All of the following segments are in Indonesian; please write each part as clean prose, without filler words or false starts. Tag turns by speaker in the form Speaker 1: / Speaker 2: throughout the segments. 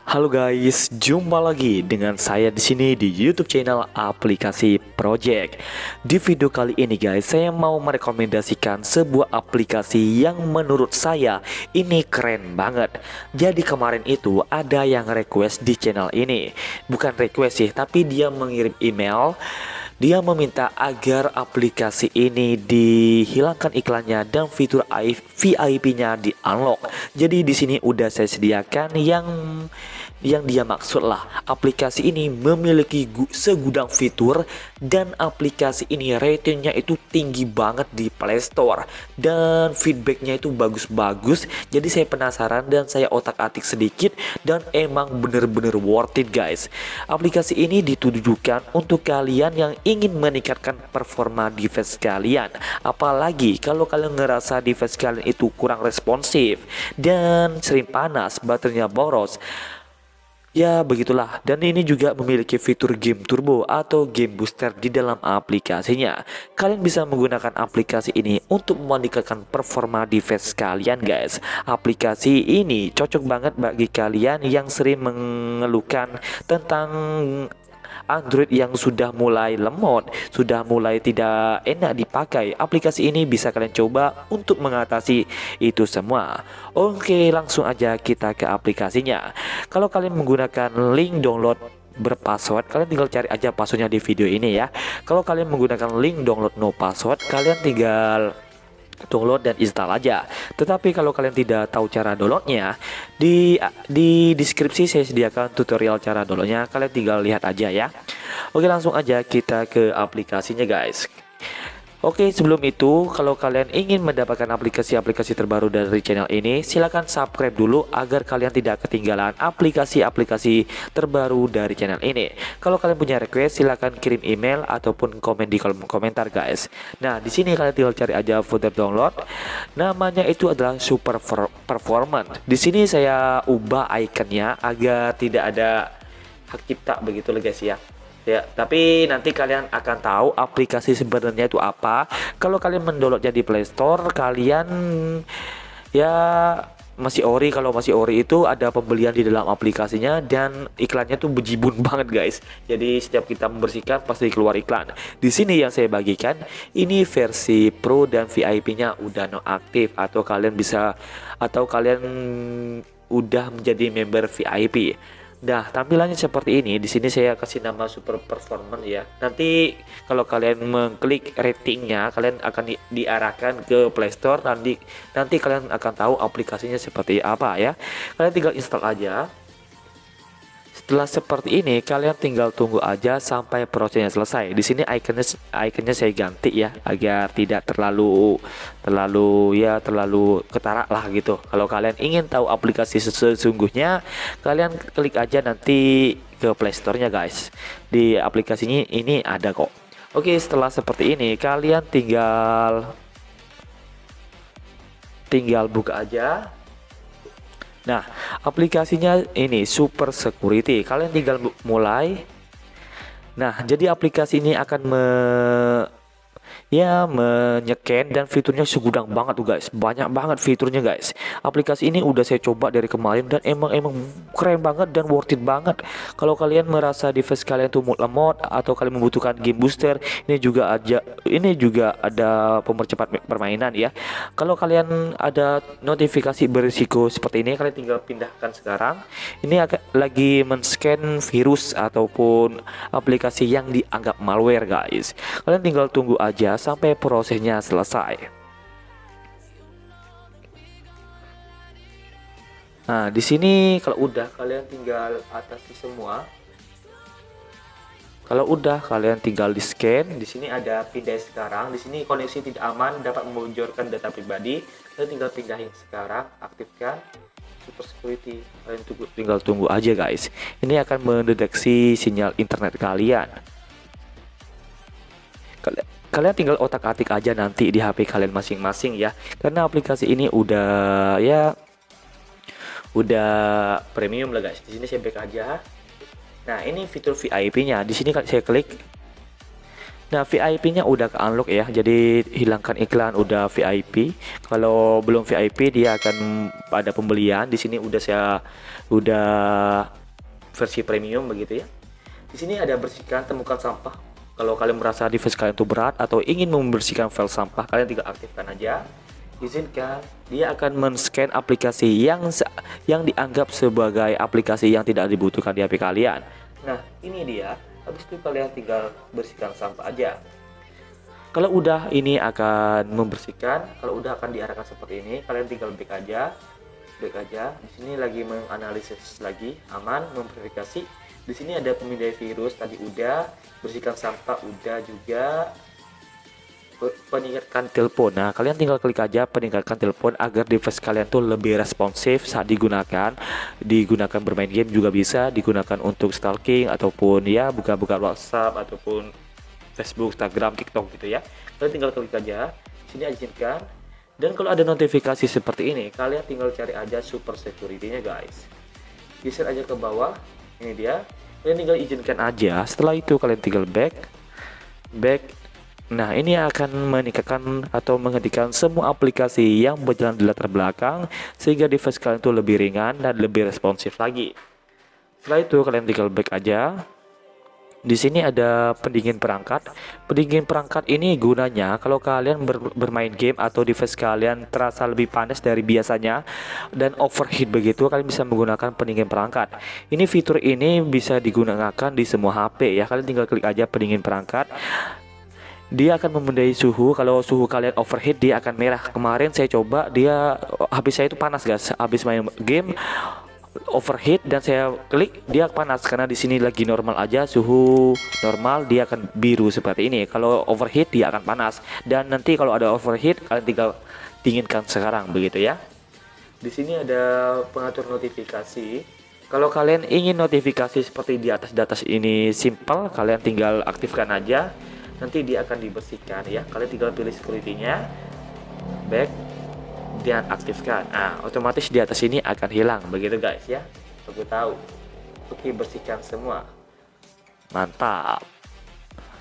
Speaker 1: Halo guys, jumpa lagi dengan saya di sini di YouTube channel Aplikasi Project. Di video kali ini guys, saya mau merekomendasikan sebuah aplikasi yang menurut saya ini keren banget. Jadi kemarin itu ada yang request di channel ini. Bukan request sih, tapi dia mengirim email. Dia meminta agar aplikasi ini dihilangkan iklannya dan fitur VIP-nya di-unlock. Jadi di sini udah saya sediakan yang dia maksud lah. Aplikasi ini memiliki segudang fitur dan aplikasi ini ratingnya itu tinggi banget di Play Store dan feedbacknya itu bagus-bagus. Jadi saya penasaran dan saya otak-atik sedikit dan emang bener-bener worth it guys. Aplikasi ini ditujukan untuk kalian yang ingin meningkatkan performa device kalian, apalagi kalau kalian ngerasa device kalian itu kurang responsif dan sering panas, baterainya boros. Ya begitulah, dan ini juga memiliki fitur game turbo atau game booster di dalam aplikasinya. Kalian bisa menggunakan aplikasi ini untuk meningkatkan performa device kalian guys. Aplikasi ini cocok banget bagi kalian yang sering mengeluhkan tentang Android yang sudah mulai lemot, sudah mulai tidak enak dipakai. Aplikasi ini bisa kalian coba untuk mengatasi itu semua. Oke, langsung aja kita ke aplikasinya. Kalau kalian menggunakan link download berpassword, kalian tinggal cari aja passwordnya di video ini ya. Kalau kalian menggunakan link download no password, kalian tinggal download dan install aja. Tetapi kalau kalian tidak tahu cara downloadnya, di deskripsi saya sediakan tutorial cara downloadnya, kalian tinggal lihat aja ya. Oke, langsung aja kita ke aplikasinya guys. Oke, sebelum itu kalau kalian ingin mendapatkan aplikasi-aplikasi terbaru dari channel ini, silahkan subscribe dulu agar kalian tidak ketinggalan aplikasi-aplikasi terbaru dari channel ini. Kalau kalian punya request, silahkan kirim email ataupun komen di kolom komentar guys. Nah, di sini kalian tinggal cari aja folder download. Namanya itu adalah Super Performance. Di sini saya ubah ikonnya agar tidak ada hak cipta begitu loh guys ya. Ya, tapi nanti kalian akan tahu aplikasi sebenarnya itu apa. Kalau kalian mendownloadnya di Play Store, kalian ya masih ori. Kalau masih ori itu ada pembelian di dalam aplikasinya dan iklannya tuh bejibun banget guys. Jadi setiap kita membersihkan pasti keluar iklan. Di sini yang saya bagikan ini versi Pro dan VIP-nya udah nonaktif atau kalian udah menjadi member VIP. Nah, tampilannya seperti ini. Di sini saya kasih nama Super Performance ya. Nanti kalau kalian mengklik ratingnya, kalian akan diarahkan ke Play Store. Nanti kalian akan tahu aplikasinya seperti apa ya. Kalian tinggal install aja. Setelah seperti ini, kalian tinggal tunggu aja sampai prosesnya selesai. Di sini ikonnya saya ganti ya, agar tidak terlalu ketara lah gitu. Kalau kalian ingin tahu aplikasi sesungguhnya, kalian klik aja nanti ke Play Store-nya guys. Di aplikasinya ini ada kok. Oke, setelah seperti ini, kalian tinggal buka aja. Nah, aplikasinya ini Super Security. Kalian tinggal mulai. Nah, jadi aplikasi ini akan menyeken dan fiturnya segudang banget tuh guys, banyak banget fiturnya guys. Aplikasi ini udah saya coba dari kemarin dan emang keren banget dan worth it banget. Kalau kalian merasa device kalian tuh lemot atau kalian membutuhkan game booster, ini juga ada pemercepat permainan ya. Kalau kalian ada notifikasi berisiko seperti ini, kalian tinggal pindahkan sekarang. Ini lagi men-scan virus ataupun aplikasi yang dianggap malware guys. Kalian tinggal tunggu aja sampai prosesnya selesai. Nah, di sini kalau udah kalian tinggal atasi semua. Kalau udah kalian tinggal di scan. Di sini ada pindah sekarang. Di sini koneksi tidak aman, dapat membocorkan data pribadi. Kalian tinggal pindahin sekarang, aktifkan Super Security. Kalian tinggal tunggu aja guys. Ini akan mendeteksi sinyal internet kalian. Kalian tinggal otak-atik aja nanti di HP kalian masing-masing ya, karena aplikasi ini udah premium lah guys. Di sini saya back aja. Nah, ini fitur VIP-nya. Di sini saya klik. Nah, VIP-nya udah ke unlock ya. Jadi hilangkan iklan, udah VIP. Kalau belum VIP dia akan ada pembelian. Di sini udah versi premium begitu ya. Di sini ada bersihkan temukan sampah. Kalau kalian merasa device kalian itu berat atau ingin membersihkan file sampah, kalian tinggal aktifkan aja. Izinkan, dia akan men-scan aplikasi yang dianggap sebagai aplikasi yang tidak dibutuhkan di HP kalian. Nah, ini dia. Habis itu kalian tinggal bersihkan sampah aja. Kalau udah ini akan membersihkan, kalau udah akan diarahkan seperti ini, kalian tinggal back aja. Di sini lagi menganalisis lagi, aman, memverifikasi. Di sini ada pemindai virus tadi udah, bersihkan sampah udah juga. Peningkatkan telepon. Nah, kalian tinggal klik aja peningkatkan telepon agar device kalian tuh lebih responsif saat digunakan. Digunakan bermain game juga bisa, digunakan untuk stalking ataupun ya buka-buka WhatsApp ataupun Facebook, Instagram, TikTok gitu ya. Kalian tinggal klik aja. Sini izinkan. Dan kalau ada notifikasi seperti ini, kalian tinggal cari aja super security-nya guys. Geser aja ke bawah. Ini dia. Kalian tinggal izinkan aja. Setelah itu kalian tinggal back. Nah, ini akan meningkatkan atau menghentikan semua aplikasi yang berjalan di latar belakang sehingga device kalian itu lebih ringan dan lebih responsif lagi. Setelah itu kalian tinggal back aja. Di sini ada pendingin perangkat. Pendingin perangkat ini gunanya kalau kalian bermain game atau device kalian terasa lebih panas dari biasanya dan overheat begitu, kalian bisa menggunakan pendingin perangkat. Ini fitur ini bisa digunakan di semua HP ya. Kalian tinggal klik aja pendingin perangkat. Dia akan memendai suhu. Kalau suhu kalian overheat dia akan merah. Kemarin saya coba, dia HP saya itu panas guys. Habis main game overheat dan saya klik dia panas karena di sini lagi normal aja, suhu normal dia akan biru seperti ini. Kalau overheat dia akan panas. Dan nanti kalau ada overheat kalian tinggal dinginkan sekarang begitu ya. Di sini ada pengatur notifikasi. Kalau kalian ingin notifikasi seperti di atas ini simple, kalian tinggal aktifkan aja. Nanti dia akan dibersihkan ya. Kalian tinggal pilih security-nya, back dan aktifkan. Nah, otomatis di atas ini akan hilang begitu guys ya. Aku tahu. Oke, bersihkan semua. Mantap.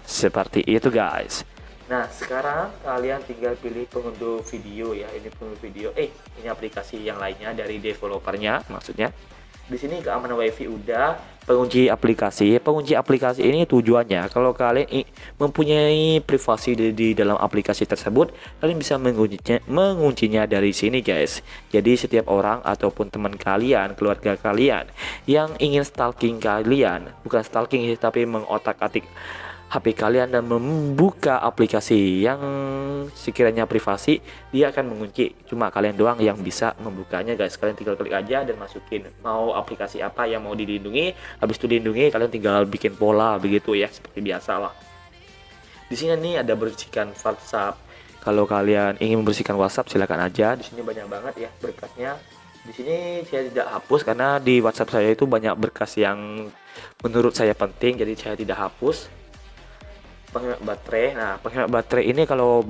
Speaker 1: Seperti itu guys. Nah, sekarang kalian tinggal pilih pengunduh video ya. Ini pengunduh video. Ini aplikasi yang lainnya dari developernya maksudnya. Di sini keamanan WiFi udah, pengunci aplikasi. Pengunci aplikasi ini tujuannya kalau kalian mempunyai privasi di dalam aplikasi tersebut, kalian bisa menguncinya dari sini guys. Jadi setiap orang ataupun teman kalian, keluarga kalian yang ingin stalking kalian, bukan stalking tapi mengotak-atik HP kalian dan membuka aplikasi yang sekiranya privasi, dia akan mengunci. Cuma kalian doang yang bisa membukanya guys. Kalian tinggal klik aja dan masukin mau aplikasi apa yang mau dilindungi. Habis itu dilindungi, kalian tinggal bikin pola begitu ya, seperti biasa lah. Di sini nih ada bersihkan WhatsApp. Kalau kalian ingin membersihkan WhatsApp silakan aja. Di sini banyak banget ya berkasnya. Di sini saya tidak hapus karena di WhatsApp saya itu banyak berkas yang menurut saya penting, jadi saya tidak hapus. Penghemat baterai. Nah, penghemat baterai ini kalau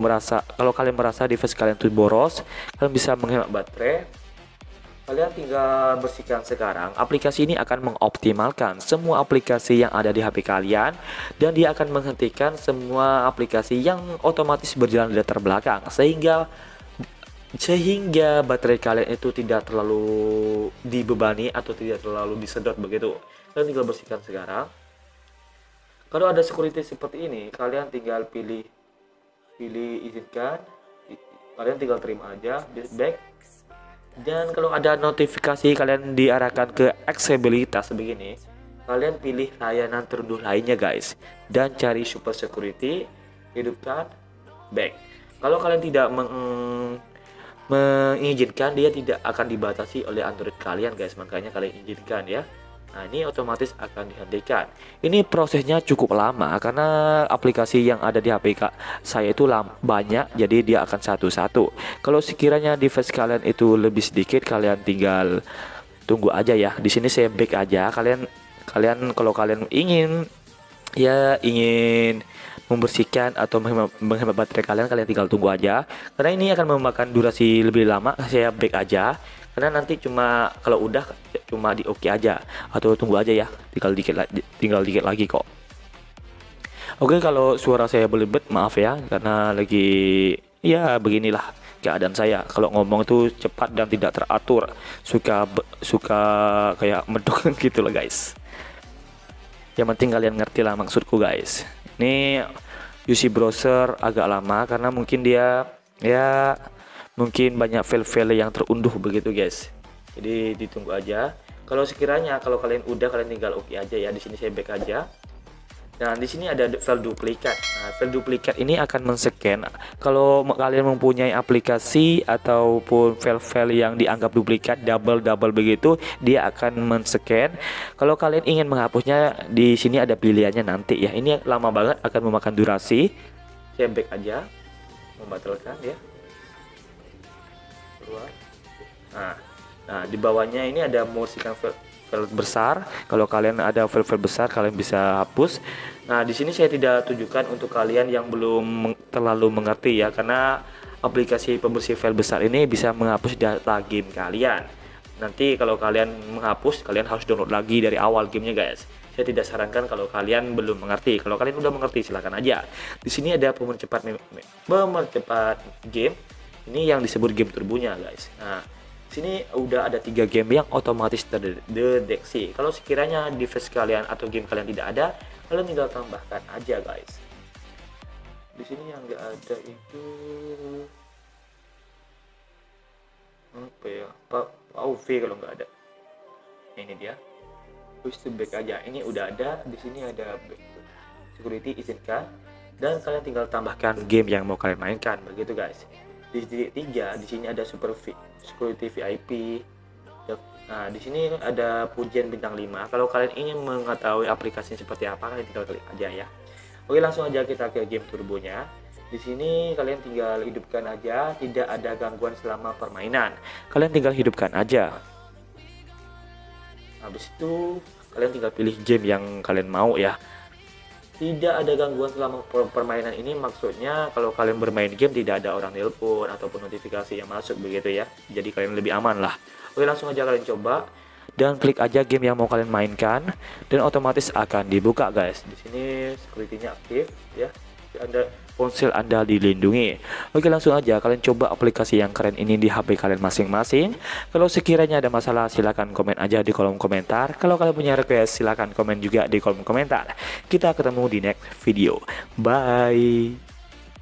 Speaker 1: kalian merasa device kalian tuh boros, kalian bisa menghemat baterai. Kalian tinggal bersihkan sekarang. Aplikasi ini akan mengoptimalkan semua aplikasi yang ada di HP kalian dan dia akan menghentikan semua aplikasi yang otomatis berjalan di latar belakang sehingga baterai kalian itu tidak terlalu dibebani atau tidak terlalu disedot begitu. Kalian tinggal bersihkan sekarang. Kalau ada security seperti ini, kalian tinggal pilih izinkan, kalian tinggal terima aja, back. Dan kalau ada notifikasi kalian diarahkan ke aksesibilitas begini, kalian pilih layanan terunduh lainnya guys, dan cari super security, hidupkan, back. Kalau kalian tidak mengizinkan, dia tidak akan dibatasi oleh Android kalian guys, makanya kalian izinkan ya. Nah, ini otomatis akan dihentikan. Ini prosesnya cukup lama karena aplikasi yang ada di HP saya itu banyak, jadi dia akan satu-satu. Kalau sekiranya device kalian itu lebih sedikit, kalian tinggal tunggu aja ya. Di sini saya back aja. Kalian kalau kalian ingin membersihkan atau menghemat baterai kalian tinggal tunggu aja. Karena ini akan memakan durasi lebih lama, saya back aja. Karena nanti kalau udah cuma di oke aja atau tunggu aja ya, tinggal dikit lagi kok. Oke, kalau suara saya belibet maaf ya, karena lagi ya beginilah keadaan saya. Kalau ngomong itu cepat dan tidak teratur, suka kayak medok gitu lah guys. Yang penting kalian ngerti lah maksudku guys. Ini UC browser agak lama karena mungkin dia ya mungkin banyak file-file yang terunduh begitu guys. Jadi ditunggu aja. Kalau sekiranya kalau kalian udah, kalian tinggal oke aja ya. Di sini saya back aja. Nah, di sini ada file duplikat. Nah, file duplikat ini akan men-scan kalau kalian mempunyai aplikasi ataupun file-file yang dianggap duplikat, double begitu, dia akan men-scan. Kalau kalian ingin menghapusnya, di sini ada pilihannya nanti ya. Ini lama banget, akan memakan durasi. Saya back aja, membatalkan ya. Keluar. Nah, di bawahnya ini ada membersihkan file besar. Kalau kalian ada file besar, kalian bisa hapus. Nah, di sini saya tidak tujukan untuk kalian yang belum terlalu mengerti ya, karena aplikasi pembersih file besar ini bisa menghapus data game kalian. Nanti kalau kalian menghapus, kalian harus download lagi dari awal gamenya guys. Saya tidak sarankan kalau kalian belum mengerti. Kalau kalian udah mengerti, silakan aja. Di sini ada pemercepat game. Ini yang disebut game turbonya guys. Nah, sini udah ada 3 game yang otomatis terdeteksi. Kalau sekiranya device kalian atau game kalian tidak ada, kalian tinggal tambahkan aja guys. Di sini yang nggak ada itu apa ya, PAUV kalau nggak ada. Ini dia. Terus back aja. Ini udah ada. Di sini ada security, izinkan, dan kalian tinggal tambahkan game yang mau kalian mainkan begitu guys. Di titik 3 di sini ada security VIP. Nah, di sini ada pujian bintang 5. Kalau kalian ingin mengetahui aplikasinya seperti apa, kalian tinggal klik aja ya. Oke, langsung aja kita ke game turbonya. Di sini kalian tinggal hidupkan aja, tidak ada gangguan selama permainan. Kalian tinggal hidupkan aja. Habis itu kalian tinggal pilih game yang kalian mau ya. Tidak ada gangguan selama permainan ini maksudnya kalau kalian bermain game tidak ada orang nelpon ataupun notifikasi yang masuk begitu ya. Jadi kalian lebih aman lah. Oke, langsung aja kalian coba dan klik aja game yang mau kalian mainkan dan otomatis akan dibuka guys. Di sini security-nya aktif ya. Ponsel Anda dilindungi. Oke, langsung aja kalian coba aplikasi yang keren ini di HP kalian masing-masing. Kalau sekiranya ada masalah, silahkan komen aja di kolom komentar. Kalau kalian punya request, silahkan komen juga di kolom komentar. Kita ketemu di next video. Bye.